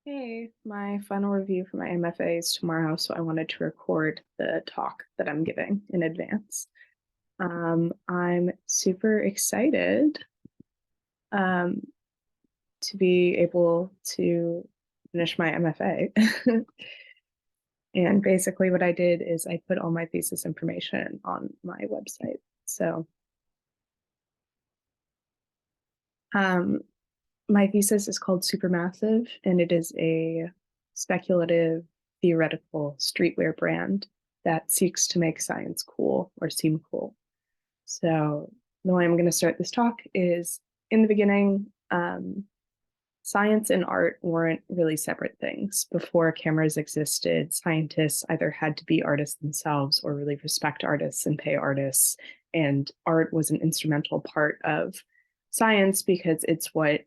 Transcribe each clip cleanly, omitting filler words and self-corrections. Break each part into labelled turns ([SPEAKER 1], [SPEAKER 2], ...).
[SPEAKER 1] Hey, my final review for my MFA is tomorrow, so I wanted to record the talk that I'm giving in advance. I'm super excited um, to be able to finish my MFA. And basically, what I did is I put all my thesis information on my website. So, um, my thesis is called Supermassive, and it is a speculative, theoretical streetwear brand that seeks to make science cool or seem cool. So, the way I'm going to start this talk is in the beginning, science and art weren't really separate things. Before cameras existed, scientists either had to be artists themselves or really respect artists and pay artists. And art was an instrumental part of science because it's what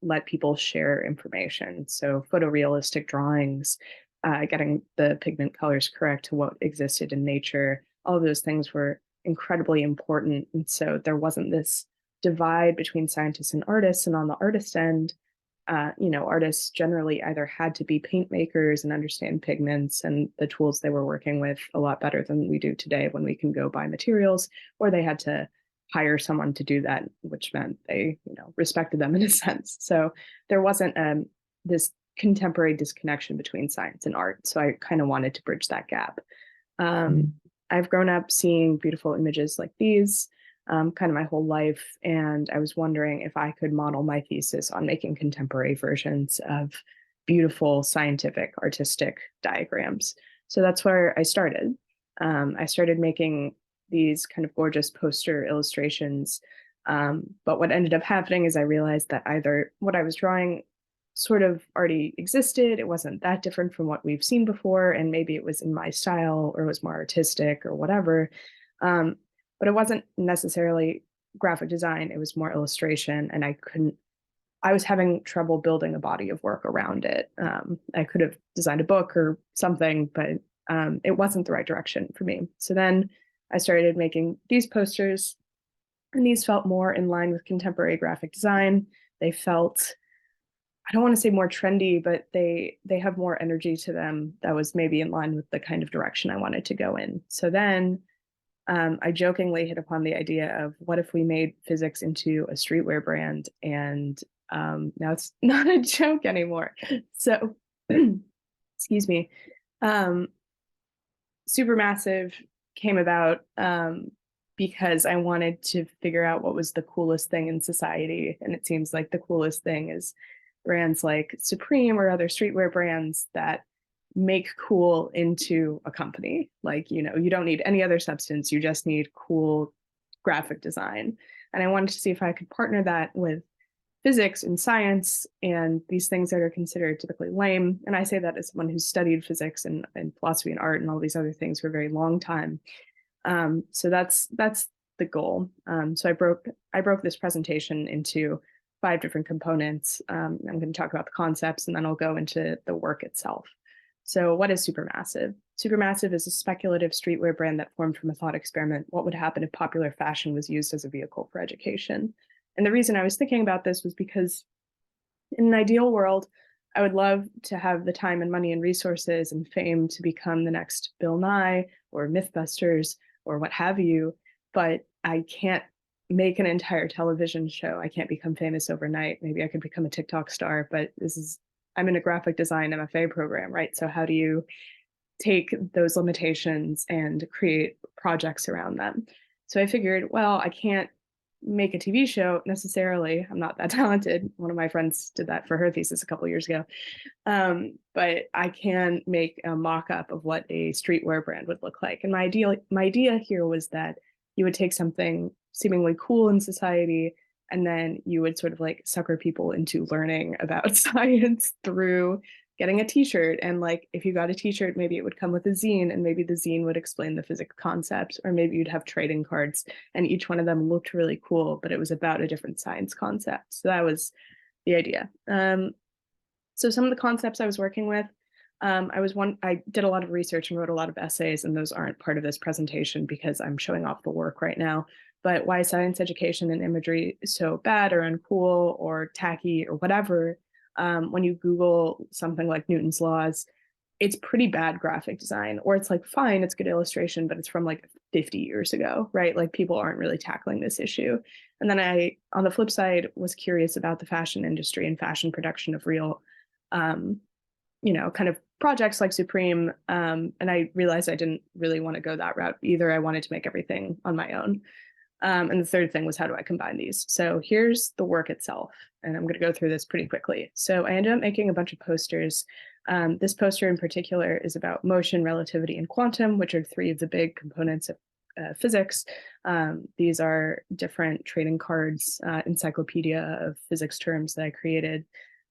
[SPEAKER 1] let people share information. So, photorealistic drawings, getting the pigment colors correct to what existed in nature, all of those things were incredibly important. And so, there wasn't this divide between scientists and artists. And on the artist end, artists generally either had to be paint makers and understand pigments and the tools they were working with a lot better than we do today when we can go buy materials, or they had to hire someone to do that, which meant they, respected them in a sense. So there wasn't this contemporary disconnection between science and art. So I kind of wanted to bridge that gap. I've grown up seeing beautiful images like these kind of my whole life. And I was wondering if I could model my thesis on making contemporary versions of beautiful scientific, artistic diagrams. So that's where I started. I started making these kind of gorgeous poster illustrations. But what ended up happening is I realized that either what I was drawing sort of already existed, it wasn't that different from what we've seen before, and maybe it was in my style or it was more artistic or whatever. Um, but it wasn't necessarily graphic design, it was more illustration, and I was having trouble building a body of work around it. I could have designed a book or something, but it wasn't the right direction for me. So then I started making these posters, and these felt more in line with contemporary graphic design. They felt, I don't want to say more trendy, but they have more energy to them that was maybe in line with the kind of direction I wanted to go in. So then I jokingly hit upon the idea of what if we made physics into a streetwear brand, and now it's not a joke anymore. So, excuse me. Um, Supermassive came about because I wanted to figure out what was the coolest thing in society, and it seems like the coolest thing is brands like Supreme or other streetwear brands that make cool into a company. Like, you don't need any other substance, you just need cool graphic design. And I wanted to see if I could partner that with physics and science and these things that are considered typically lame. And I say that as someone who's studied physics and philosophy and art and all these other things for a very long time. So that's the goal. So I broke this presentation into 5 different components. I'm going to talk about the concepts, and then I'll go into the work itself. So what is Supermassive? Supermassive is a speculative streetwear brand that formed from a thought experiment. What would happen if popular fashion was used as a vehicle for education? And the reason I was thinking about this was because in an ideal world, I would love to have the time and money and resources and fame to become the next Bill Nye or Mythbusters or what have you, but I can't make an entire television show. I can't become famous overnight. Maybe I could become a TikTok star, but I'm in a graphic design MFA program, right? So how do you take those limitations and create projects around them? So I figured, well, I can't make a TV show necessarily. I'm not that talented. One of my friends did that for her thesis a couple years ago. But I can make a mock-up of what a streetwear brand would look like. And my idea here was that you would take something seemingly cool in society, and then you would sort of like sucker people into learning about science through getting a t-shirt. And like, if you got a t-shirt, maybe it would come with a zine, and maybe the zine would explain the physics concepts, or maybe you'd have trading cards and each one of them looked really cool, but it was about a different science concept. So that was the idea. So some of the concepts I was working with, I did a lot of research and wrote a lot of essays, and those aren't part of this presentation because I'm showing off the work right now. But why science education and imagery is so bad or uncool or tacky or whatever When you Google something like Newton's laws, it's pretty bad graphic design, or it's like fine, it's good illustration, but it's from like 50 years ago, right? Like people aren't really tackling this issue. And then I, on the flip side, was curious about the fashion industry and fashion production of real, um, kind of projects like Supreme. And I realized I didn't really want to go that route either. I wanted to make everything on my own. And the third thing was, how do I combine these? So here's the work itself, and I'm going to go through this pretty quickly. So I ended up making a bunch of posters. This poster in particular is about motion, relativity, and quantum, which are three of the big components of physics. These are different trading cards, encyclopedia of physics terms that I created.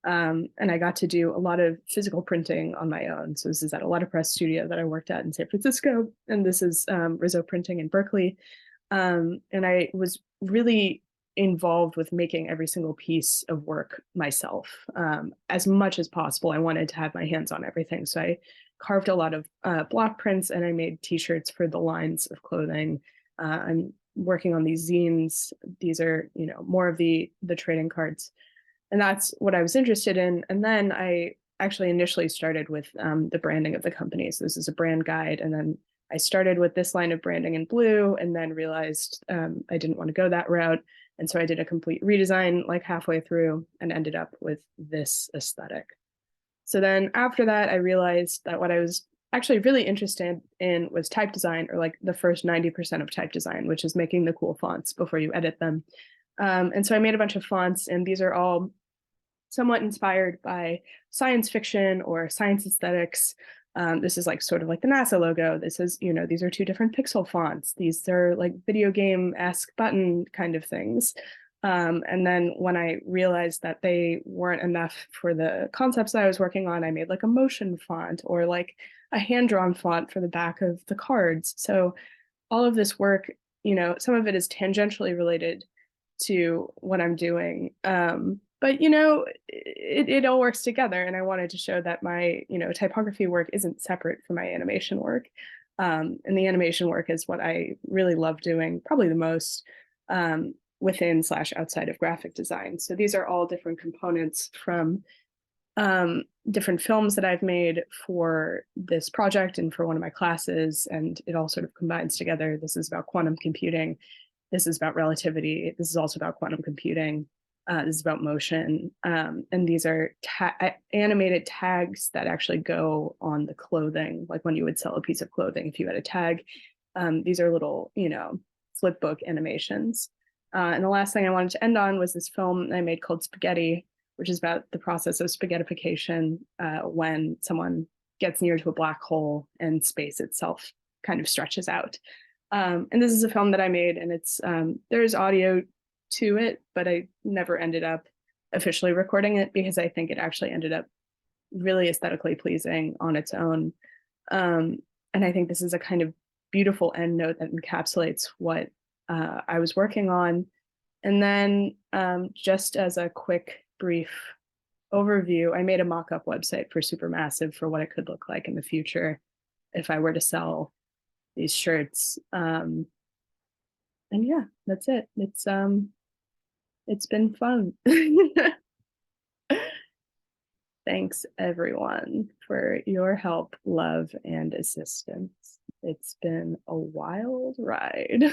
[SPEAKER 1] And I got to do a lot of physical printing on my own. So this is at a letterpress studio that I worked at in San Francisco, and this is Rizzo Printing in Berkeley. And I was really involved with making every single piece of work myself. As much as possible, I wanted to have my hands on everything. So I carved a lot of block prints, and I made t-shirts for the lines of clothing. I'm working on these zines. These are, more of the trading cards. And that's what I was interested in. And then I actually initially started with the branding of the company. So this is a brand guide. And then I started with this line of branding in blue, and then realized I didn't want to go that route. And so I did a complete redesign like halfway through and ended up with this aesthetic. So then after that, I realized that what I was actually really interested in was type design, or like the first 90% of type design, which is making the cool fonts before you edit them. And so I made a bunch of fonts, and these are all somewhat inspired by science fiction or science aesthetics. This is like sort of like the NASA logo. This is, these are two different pixel fonts. These are like video game-esque button kind of things. And then when I realized that they weren't enough for the concepts that I was working on, I made like a motion font or like a hand-drawn font for the back of the cards. So all of this work, some of it is tangentially related to what I'm doing. But it all works together, and I wanted to show that my typography work isn't separate from my animation work. And the animation work is what I really love doing, probably the most, within/outside of graphic design. So these are all different components from different films that I've made for this project and for one of my classes, and it all sort of combines together. This is about quantum computing. This is about relativity. This is also about quantum computing. This is about motion. And these are animated tags that actually go on the clothing, like when you would sell a piece of clothing, if you had a tag. These are little, flip book animations. And the last thing I wanted to end on was this film I made called Spaghetti, which is about the process of spaghettification when someone gets near to a black hole and space itself kind of stretches out. And this is a film that I made, and it's there's audio to it, but I never ended up officially recording it because I think it actually ended up really aesthetically pleasing on its own. And I think this is a kind of beautiful end note that encapsulates what I was working on. And then just as a quick, brief overview, I made a mock-up website for Supermassive for what it could look like in the future if I were to sell these shirts. And yeah, that's it. It's been fun. Thanks everyone for your help, love, and assistance. It's been a wild ride.